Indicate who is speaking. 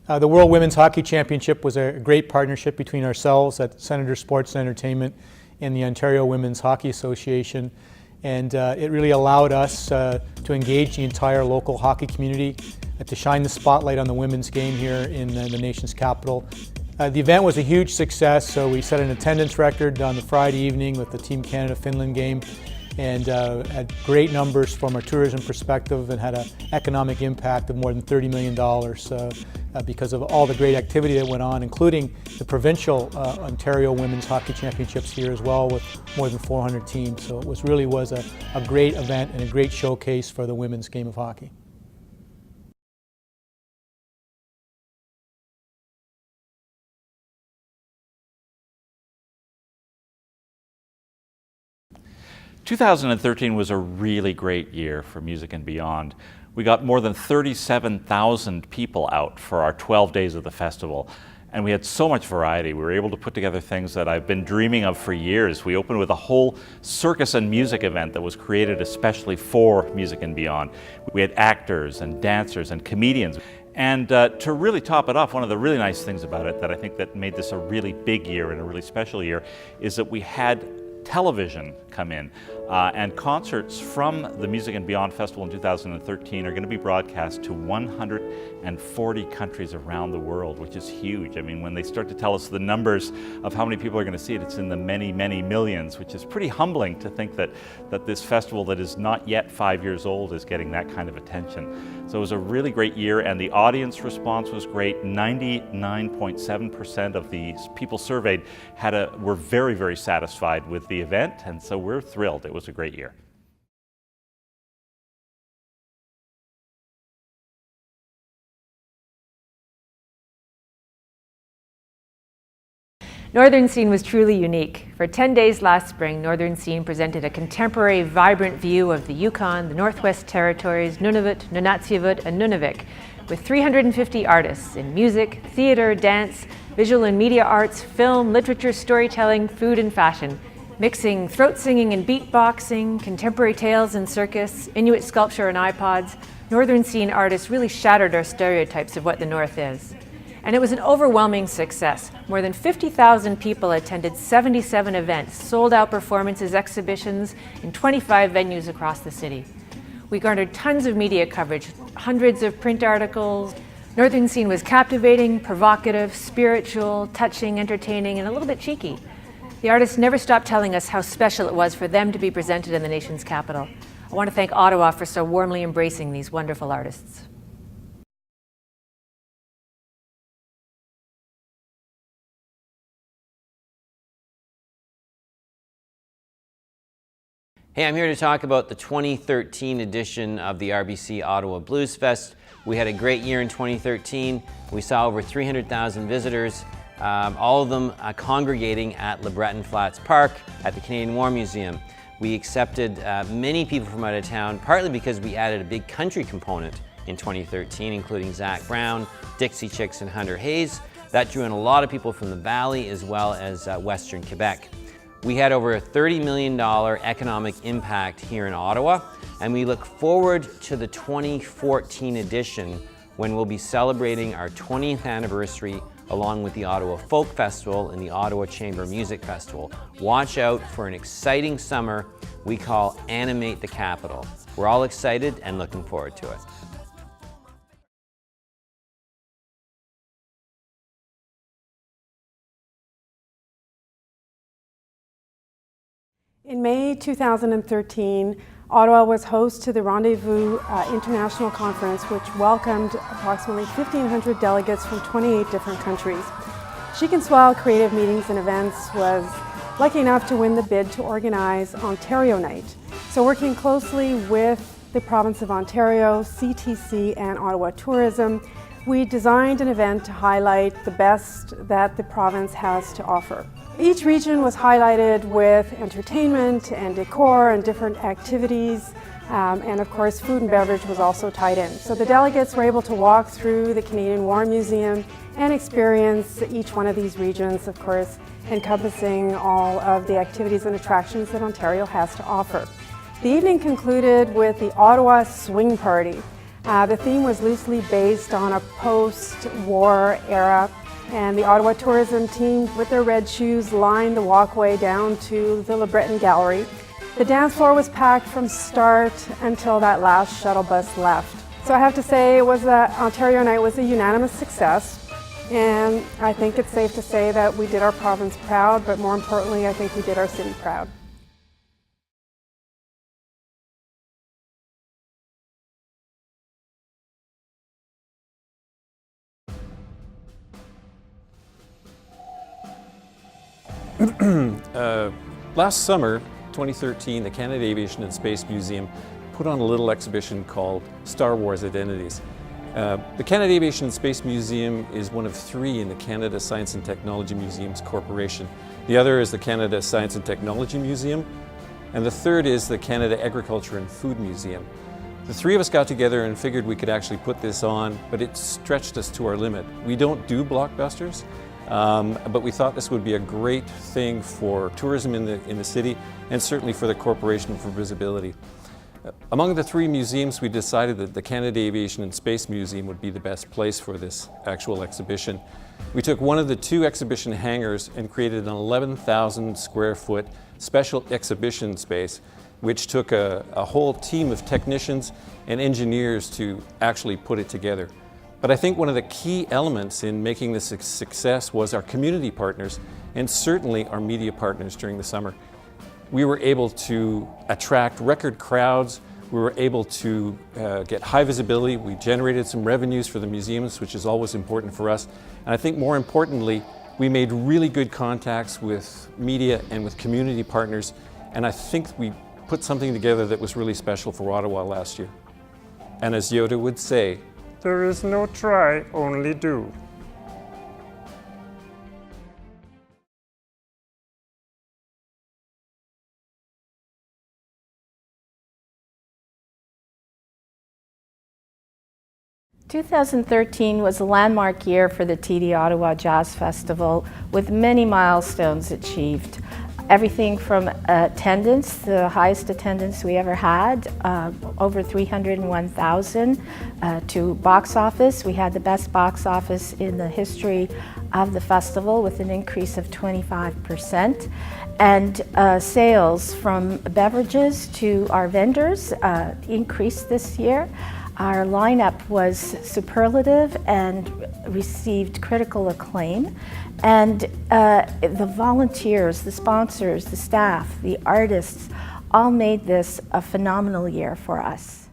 Speaker 1: The World Women's Hockey Championship was a great partnership between ourselves at Senator Sports and Entertainment and the Ontario Women's Hockey Association. And it really allowed us to engage the entire local hockey community, to shine the spotlight on the women's game here in the nation's capital. The event was a huge success, so we set an attendance record on the Friday evening with the Team Canada-Finland game, and had great numbers from a tourism perspective and had an economic impact of more than $30 million because of all the great activity that went on, including the provincial Ontario Women's Hockey Championships here as well, with more than 400 teams. So it really was a great event and a great showcase for the women's game of hockey.
Speaker 2: – 2013 was a really great year for Music and Beyond. We got more than 37,000 people out for our 12 days of the festival, and we had so much variety. We were able to put together things that I've been dreaming of for years. We opened with a whole circus and music event that was created especially for Music and Beyond. We had actors and dancers and comedians. And to really top it off, one of the really nice things about it that I think that made this a really big year and a really special year is that we had television come in, and concerts from the Music and Beyond Festival in 2013 are going to be broadcast to 140 countries around the world, which is huge. I mean, when they start to tell us the numbers of how many people are going to see it, it's in the many, many millions, which is pretty humbling to think that this festival that is not yet 5 years old is getting that kind of attention. So it was a really great year, and the audience response was great. 99.7% of the people surveyed were very, very satisfied with the event, and so we're thrilled. It was a great year.
Speaker 3: Northern Scene was truly unique. For 10 days last spring, Northern Scene presented a contemporary, vibrant view of the Yukon, the Northwest Territories, Nunavut, Nunatsiavut, and Nunavik, with 350 artists in music, theater, dance, visual and media arts, film, literature, storytelling, food, and fashion, mixing throat singing and beatboxing, contemporary tales and circus, Inuit sculpture and iPods. Northern Scene artists really shattered our stereotypes of what the North is. And it was an overwhelming success. More than 50,000 people attended 77 events, sold out performances, exhibitions in 25 venues across the city. We garnered tons of media coverage, hundreds of print articles. Northern Scene was captivating, provocative, spiritual, touching, entertaining, and a little bit cheeky. The artists never stopped telling us how special it was for them to be presented in the nation's capital. I want to thank Ottawa for so warmly embracing these wonderful artists.
Speaker 4: Hey, I'm here to talk about the 2013 edition of the RBC Ottawa Bluesfest. We had a great year in 2013. We saw over 300,000 visitors, all of them congregating at LeBreton Flats Park at the Canadian War Museum. We accepted many people from out of town, partly because we added a big country component in 2013, including Zach Brown, Dixie Chicks, and Hunter Hayes. That drew in a lot of people from the Valley as well as Western Quebec. We had over a $30 million economic impact here in Ottawa, and we look forward to the 2014 edition when we'll be celebrating our 20th anniversary along with the Ottawa Folk Festival and the Ottawa Chamber Music Festival. Watch out for an exciting summer we call Animate the Capital. We're all excited and looking forward to it.
Speaker 5: In May 2013, Ottawa was host to the Rendezvous International Conference, which welcomed approximately 1,500 delegates from 28 different countries. Chic and Swell Creative Meetings and Events was lucky enough to win the bid to organize Ontario Night. So working closely with the province of Ontario, CTC, and Ottawa Tourism, we designed an event to highlight the best that the province has to offer. Each region was highlighted with entertainment and decor and different activities, and of course food and beverage was also tied in. So the delegates were able to walk through the Canadian War Museum and experience each one of these regions, of course, encompassing all of the activities and attractions that Ontario has to offer. The evening concluded with the Ottawa Swing Party. The theme was loosely based on a post-war era, and the Ottawa tourism team with their red shoes lined the walkway down to the Le Breton Gallery. The dance floor was packed from start until that last shuttle bus left. So I have to say Ontario Night was a unanimous success, and I think it's safe to say that we did our province proud, but more importantly, I think we did our city proud.
Speaker 6: Last summer, 2013, the Canada Aviation and Space Museum put on a little exhibition called Star Wars Identities. The Canada Aviation and Space Museum is one of three in the Canada Science and Technology Museums Corporation. The other is the Canada Science and Technology Museum, and the third is the Canada Agriculture and Food Museum. The three of us got together and figured we could actually put this on, but it stretched us to our limit. We don't do blockbusters, but we thought this would be a great thing for tourism in the city, and certainly for the corporation for visibility. Among the three museums, we decided that the Canada Aviation and Space Museum would be the best place for this actual exhibition. We took one of the two exhibition hangars and created an 11,000 square foot special exhibition space, which took a whole team of technicians and engineers to actually put it together. But I think one of the key elements in making this a success was our community partners, and certainly our media partners during the summer. We were able to attract record crowds. We were able to get high visibility. We generated some revenues for the museums, which is always important for us. And I think more importantly, we made really good contacts with media and with community partners. And I think we put something together that was really special for Ottawa last year. And as Yoda would say,
Speaker 7: there is no try, only do.
Speaker 8: "2013 was a landmark year for the TD Ottawa Jazz Festival, with many milestones achieved. Everything from attendance, the highest attendance we ever had, over 301,000, to box office. We had the best box office in the history of the festival, with an increase of 25%. And sales from beverages to our vendors increased this year. Our lineup was superlative and received critical acclaim. And the volunteers, the sponsors, the staff, the artists all made this a phenomenal year for us.